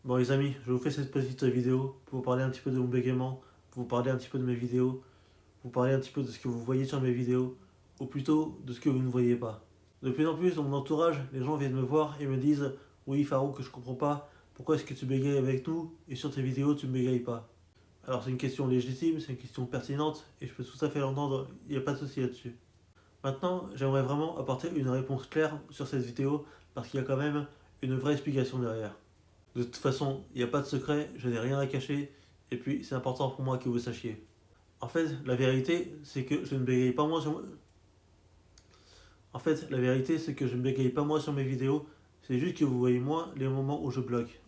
Bon les amis, je vous fais cette petite vidéo pour vous parler un petit peu de mon bégaiement, pour vous parler un petit peu de mes vidéos, vous parler un petit peu de ce que vous voyez sur mes vidéos, ou plutôt de ce que vous ne voyez pas. De plus en plus dans mon entourage, les gens viennent me voir et me disent «Oui Farouk, je comprends pas, pourquoi est-ce que tu bégayes avec nous et sur tes vidéos tu ne bégayes pas?» Alors c'est une question légitime, c'est une question pertinente et je peux tout à fait l'entendre, il n'y a pas de souci là-dessus. Maintenant, j'aimerais vraiment apporter une réponse claire sur cette vidéo parce qu'il y a quand même une vraie explication derrière. De toute façon, il n'y a pas de secret, je n'ai rien à cacher, et puis c'est important pour moi que vous sachiez. En fait, la vérité, c'est que je ne bégaye pas moi sur... En fait, la vérité, c'est que je ne bégaye pas moi sur mes vidéos, c'est juste que vous voyez moi les moments où je bloque.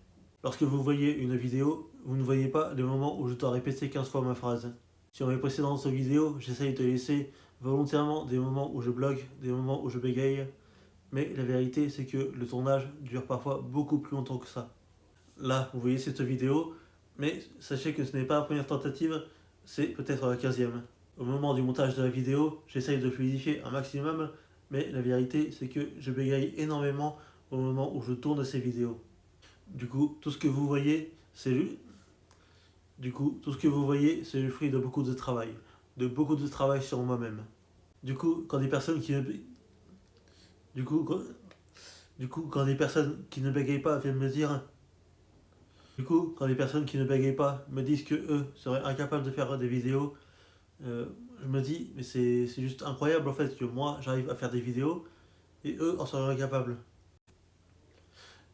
Lorsque vous voyez une vidéo, vous ne voyez pas les moments où je dois répéter 15 fois ma phrase. Sur mes précédentes vidéos, j'essaye de laisser volontairement des moments où je bloque, des moments où je bégaye, mais la vérité, c'est que le tournage dure parfois beaucoup plus longtemps que ça. Là, vous voyez cette vidéo, mais sachez que ce n'est pas la première tentative, c'est peut-être la 15e. Au moment du montage de la vidéo, j'essaye de fluidifier un maximum, mais la vérité c'est que je bégaye énormément au moment où je tourne ces vidéos. Du coup, tout ce que vous voyez, c'est le fruit de beaucoup de travail. De beaucoup de travail sur moi-même. Du coup, quand des personnes qui ne... Du coup, quand... Du coup, quand des personnes qui ne bégayent pas viennent me dire Du coup, quand les personnes qui ne bégayent pas me disent que eux seraient incapables de faire des vidéos, je me dis, mais c'est juste incroyable en fait que moi j'arrive à faire des vidéos et eux en seraient incapables.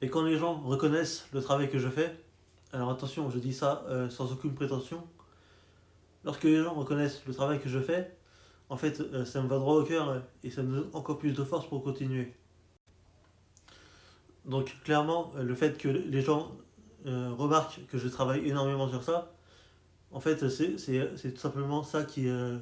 Et quand les gens reconnaissent le travail que je fais, alors attention, je dis ça sans aucune prétention, lorsque les gens reconnaissent le travail que je fais, en fait ça me va droit au cœur et ça me donne encore plus de force pour continuer. Donc clairement, le fait que les gens remarquent que je travaille énormément sur ça, en fait, c'est tout simplement ça qui me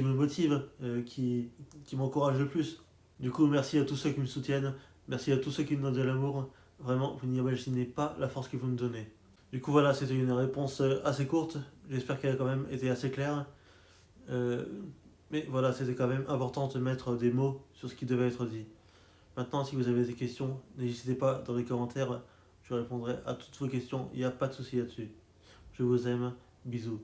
motive, qui m'encourage le plus. Du coup, merci à tous ceux qui me soutiennent, merci à tous ceux qui me donnent de l'amour. Vraiment, vous n'imaginez pas la force que vous me donnez. Du coup, voilà, c'était une réponse assez courte. J'espère qu'elle a quand même été assez claire. Euh, mais voilà, c'était quand même important de mettre des mots sur ce qui devait être dit. Maintenant, si vous avez des questions, n'hésitez pas dans les commentaires. Je répondrai à toutes vos questions. Il n'y a pas de souci là-dessus. Je vous aime. Bisous.